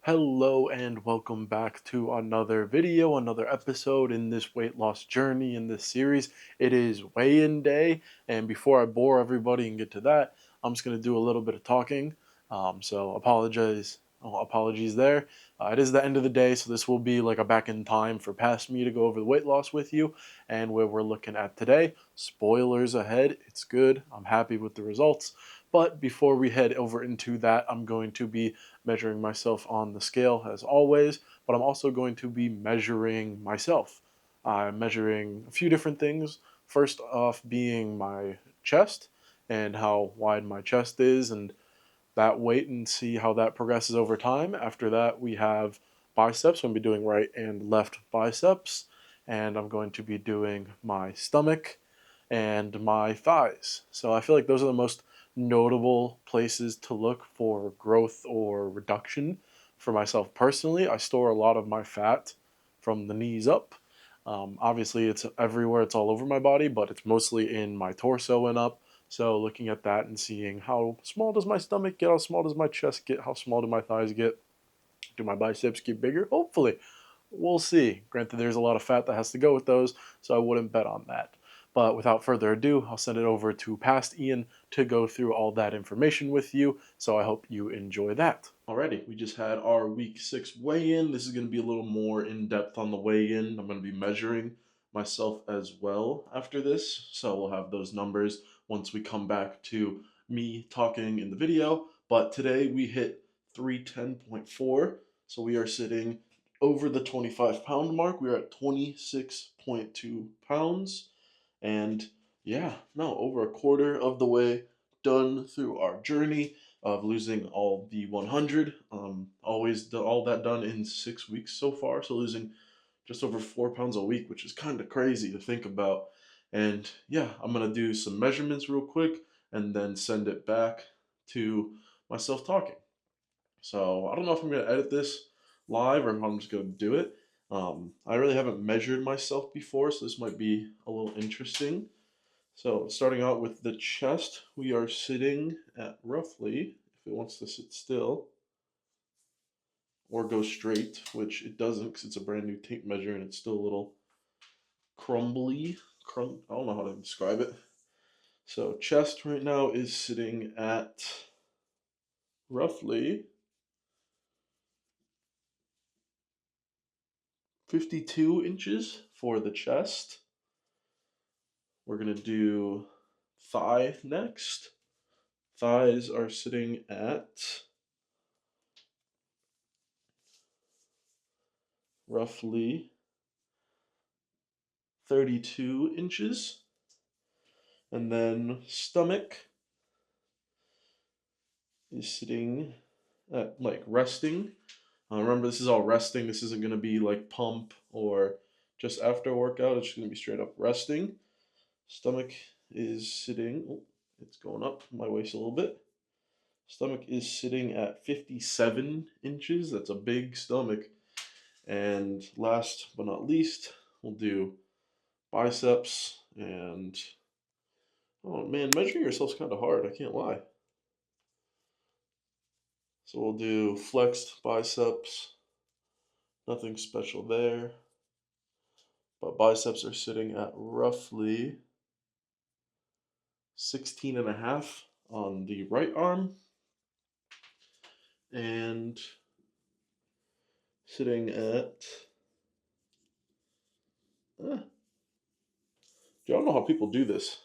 Hello and welcome back to another video, another episode in this weight loss journey in this series. It is weigh-in day, and before I bore everybody and get to that, I'm just going to do a little bit of talking. So apologies there. It is the end of the day, so this will be like a back in time for past me to go over the weight loss with you and where we're looking at today. Spoilers ahead, it's good. I'm happy with the results. But before we head over into that, I'm going to be measuring myself on the scale as always, but I'm also going to be measuring myself. I'm measuring a few different things. First off being my chest and how wide my chest is and that weight and see how that progresses over time. After that, we have biceps. I'm going to be doing right and left biceps, and I'm going to be doing my stomach and my thighs. So I feel like those are the most notable places to look for growth or reduction for myself personally. I store a lot of my fat from the knees up. Obviously, it's everywhere, it's all over my body, but it's mostly in my torso and up. So looking at that and seeing how small does my stomach get, how small does my chest get, how small do my thighs get, do my biceps get bigger? Hopefully. We'll see. Granted, there's a lot of fat that has to go with those, so I wouldn't bet on that. But without further ado, I'll send it over to past Ian to go through all that information with you, so I hope you enjoy that. Alrighty, we just had our week 6 weigh-in. This is going to be a little more in-depth on the weigh-in. I'm going to be measuring myself as well after this, so we'll have those numbers once we come back to me talking in the video. But today we hit 310.4, so we are sitting over the 25-pound mark. We're at 26.2 pounds. And yeah, no, over a quarter of the way done through our journey of losing all the 100. All that done in 6 weeks so far. So losing just over 4 pounds a week, which is kind of crazy to think about. And yeah, I'm going to do some measurements real quick and then send it back to myself talking. So I don't know if I'm going to edit this live or if I'm just going to do it. I really haven't measured myself before, so this might be a little interesting. So starting out with the chest, we are sitting at roughly, if it wants to sit still, or go straight, which it doesn't because it's a brand new tape measure and it's still a little crumbly. I don't know how to describe it. So chest right now is sitting at roughly 52 inches for the chest. We're going to do thigh next. Thighs are sitting at roughly 32 inches. And then stomach is sitting at like resting. Remember, this is all resting. This isn't going to be like pump or just after a workout. It's just going to be straight up resting. Stomach is sitting, oh, it's going up my waist a little bit. Stomach is sitting at 57 inches. That's a big stomach. And last but not least, we'll do biceps. And oh man, measuring yourself's kind of hard, I can't lie. So we'll do flexed biceps, nothing special there. But biceps are sitting at roughly 16 and a half on the right arm and sitting at, I don't know how people do this.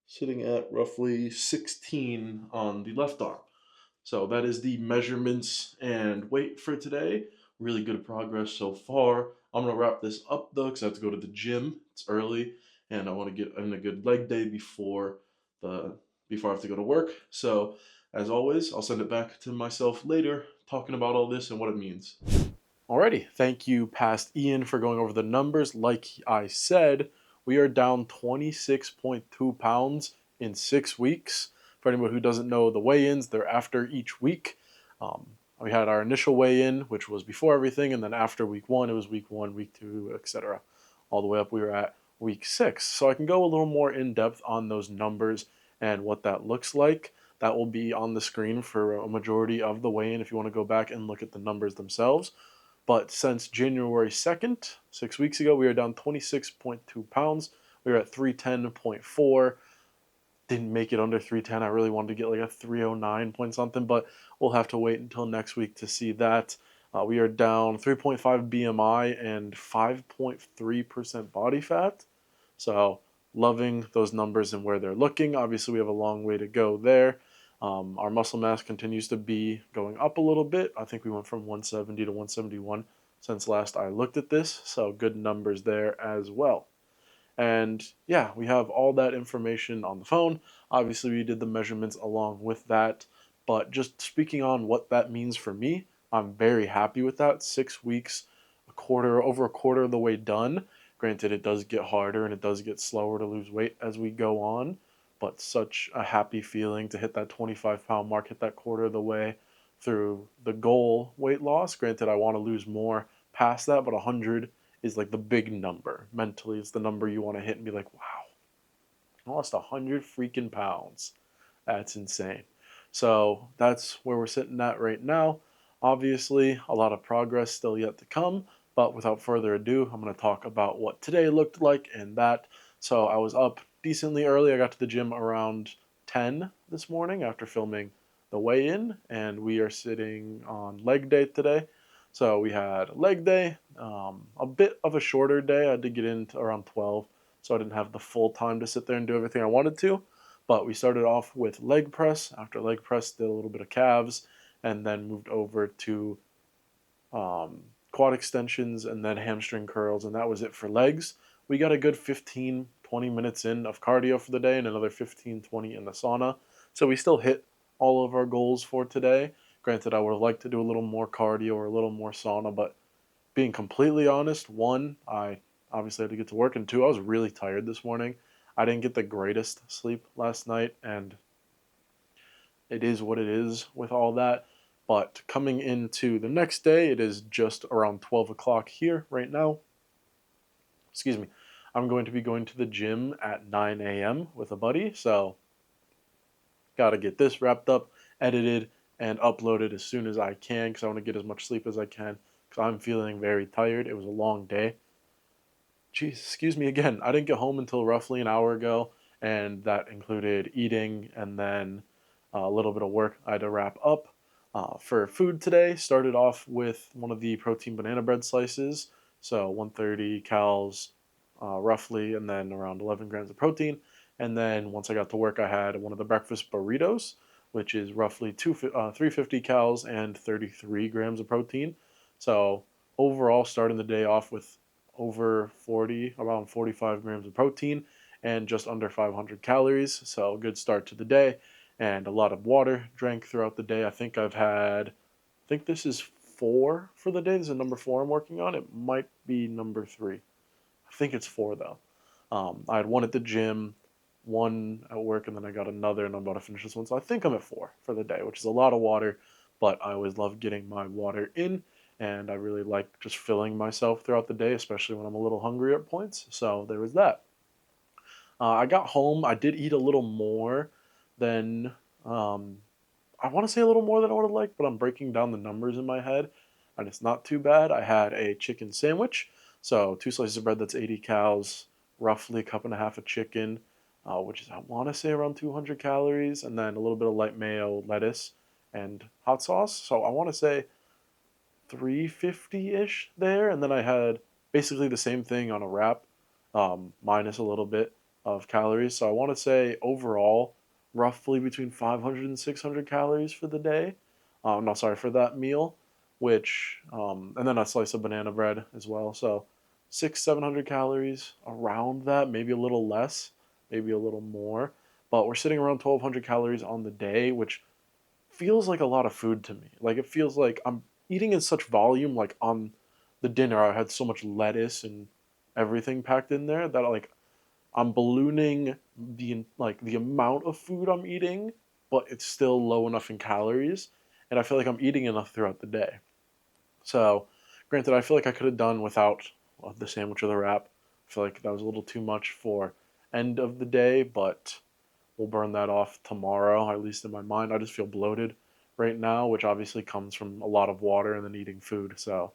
Sitting at roughly 16 on the left arm. So that is the measurements and weight for today. Really good progress so far. I'm gonna wrap this up though because I have to go to the gym. It's early and I want to get in a good leg day before I have to go to work. So as always, I'll send it back to myself later talking about all this and what it means. Alrighty, thank you, past Ian, for going over the numbers. Like I said, we are down 26.2 pounds in 6 weeks. For anyone who doesn't know the weigh-ins, they're after each week. We had our initial weigh-in, which was before everything, and then after week 1, it was week 1, week 2, etc. All the way up, we were at week 6. So I can go a little more in depth on those numbers and what that looks like. That will be on the screen for a majority of the weigh-in if you want to go back and look at the numbers themselves. But since January 2nd, 6 weeks ago, we are down 26.2 pounds. We were at 310.4. Didn't make it under 310. I really wanted to get like a 309 point something, but we'll have to wait until next week to see that. We are down 3.5 BMI and 5.3% body fat. So loving those numbers and where they're looking. Obviously, we have a long way to go there. Our muscle mass continues to be going up a little bit. I think we went from 170 to 171 since last I looked at this. So good numbers there as well. And yeah, we have all that information on the phone. Obviously, we did the measurements along with that. But just speaking on what that means for me, I'm very happy with that. 6 weeks, over a quarter of the way done. Granted, it does get harder and it does get slower to lose weight as we go on. But such a happy feeling to hit that 25-pound mark, hit that quarter of the way through the goal weight loss. Granted, I want to lose more past that, but 100 is like the big number. Mentally, it's the number you want to hit and be like, wow, I lost 100 freaking pounds. That's insane. So that's where we're sitting at right now. Obviously, a lot of progress still yet to come, but without further ado, I'm going to talk about what today looked like and that. So I was up decently early. I got to the gym around 10 this morning after filming the weigh-in, and we are sitting on leg day today. So we had leg day, a bit of a shorter day. I had to get in around 12, so I didn't have the full time to sit there and do everything I wanted to. But we started off with leg press. After leg press, did a little bit of calves, and then moved over to quad extensions and then hamstring curls, and that was it for legs. We got a good 15, 20 minutes in of cardio for the day and another 15, 20 in the sauna. So we still hit all of our goals for today. Granted, I would have liked to do a little more cardio or a little more sauna, but being completely honest, one, I obviously had to get to work, and two, I was really tired this morning. I didn't get the greatest sleep last night, and it is what it is with all that. But coming into the next day, it is just around 12 o'clock here right now. Excuse me. I'm going to be going to the gym at 9 a.m. with a buddy, so got to get this wrapped up, edited, and uploaded as soon as I can because I want to get as much sleep as I can because I'm feeling very tired. It was a long day. Jeez, excuse me again. I didn't get home until roughly an hour ago, and that included eating and then a little bit of work I had to wrap up. For food today, started off with one of the protein banana bread slices, so 130 calories roughly, and then around 11 grams of protein. And then once I got to work, I had one of the breakfast burritos, which is roughly 350 calories and 33 grams of protein. So overall, starting the day off with over 40, around 45 grams of protein and just under 500 calories. So good start to the day, and a lot of water drank throughout the day. I think this is 4 for the day. This is number 4 I'm working on. It might be number 3. I think it's 4 though. I had one at the gym, one at work, and then I got another, and I'm about to finish this one. So I think I'm at 4 for the day, which is a lot of water, but I always love getting my water in, and I really like just filling myself throughout the day, especially when I'm a little hungry at points. So there was that. I got home. I did eat a little more than, I want to say a little more than I would have liked, but I'm breaking down the numbers in my head, and it's not too bad. I had a chicken sandwich, so 2 slices of bread, that's 80 calories, roughly a cup and a half of chicken, which is, I want to say, around 200 calories, and then a little bit of light mayo, lettuce, and hot sauce. So I want to say 350-ish there, and then I had basically the same thing on a wrap, minus a little bit of calories. So I want to say overall, roughly between 500 and 600 calories for the day. No, sorry, for that meal, which, and then a slice of banana bread as well. So 700 calories around that, maybe a little less, maybe a little more. But we're sitting around 1,200 calories on the day, which feels like a lot of food to me. Like, it feels like I'm eating in such volume. Like on the dinner, I had so much lettuce and everything packed in there that like I'm ballooning the amount of food I'm eating, but it's still low enough in calories, and I feel like I'm eating enough throughout the day. So, granted, I feel like I could have done without the sandwich or the wrap. I feel like that was a little too much for end of the day, but we'll burn that off tomorrow, at least in my mind. I just feel bloated right now, which obviously comes from a lot of water and then eating food. So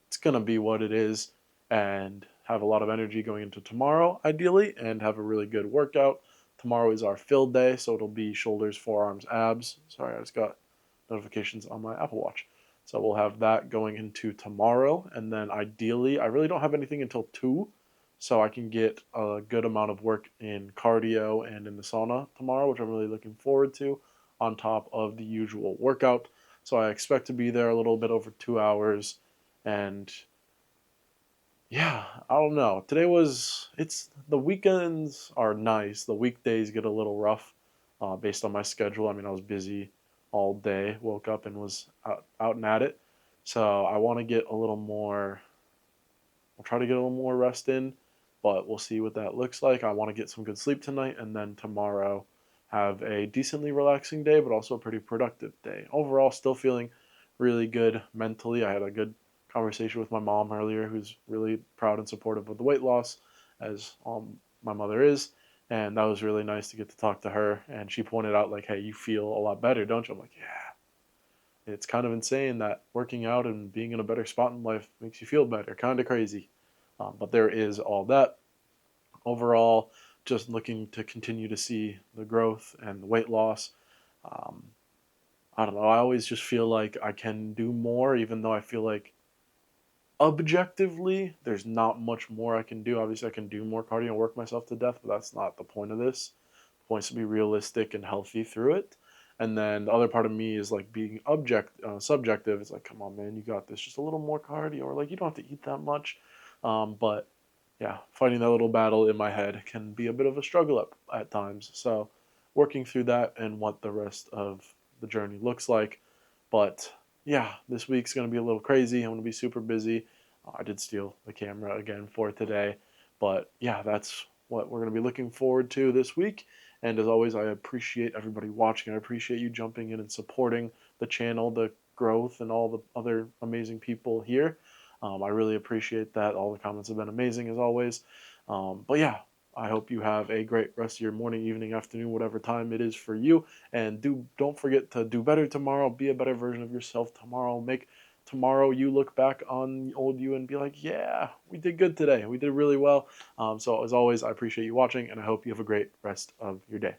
it's going to be what it is, and have a lot of energy going into tomorrow, ideally, and have a really good workout. Tomorrow is our fill day, so it'll be shoulders, forearms, abs. Sorry, I just got notifications on my Apple Watch. So we'll have that going into tomorrow, and then ideally, I really don't have anything until 2, so I can get a good amount of work in cardio and in the sauna tomorrow, which I'm really looking forward to, on top of the usual workout. So I expect to be there a little bit over 2 hours, and yeah, I don't know. It's the weekends are nice. The weekdays get a little rough based on my schedule. I mean, I was busy all day, woke up and was out and at it. So I want to get a little more, I'll try to get a little more rest in, but we'll see what that looks like. I want to get some good sleep tonight, and then tomorrow have a decently relaxing day, but also a pretty productive day. Overall, still feeling really good mentally. I had a good conversation with my mom earlier, who's really proud and supportive of the weight loss, as my mother is. And that was really nice to get to talk to her. And she pointed out, like, hey, you feel a lot better, don't you? I'm like, yeah. It's kind of insane that working out and being in a better spot in life makes you feel better. Kind of crazy. But there is all that. Overall, just looking to continue to see the growth and the weight loss. Um, I don't know. I always just feel like I can do more, even though I feel like objectively there's not much more I can do. Obviously, I can do more cardio and work myself to death, but that's not the point of this. The point is to be realistic and healthy through it. And then the other part of me is like being subjective. It's like, come on, man, you got this. Just a little more cardio, or like you don't have to eat that much. But yeah, fighting that little battle in my head can be a bit of a struggle at times. So working through that and what the rest of the journey looks like. But yeah, this week's going to be a little crazy. I'm going to be super busy. I did steal the camera again for today. But yeah, that's what we're going to be looking forward to this week. And as always, I appreciate everybody watching. I appreciate you jumping in and supporting the channel, the growth, and all the other amazing people here. I really appreciate that. All the comments have been amazing as always. But yeah, I hope you have a great rest of your morning, evening, afternoon, whatever time it is for you. And don't forget to do better tomorrow. Be a better version of yourself tomorrow. Make tomorrow you look back on old you and be like, yeah, we did good today. We did really well. So as always, I appreciate you watching, and I hope you have a great rest of your day.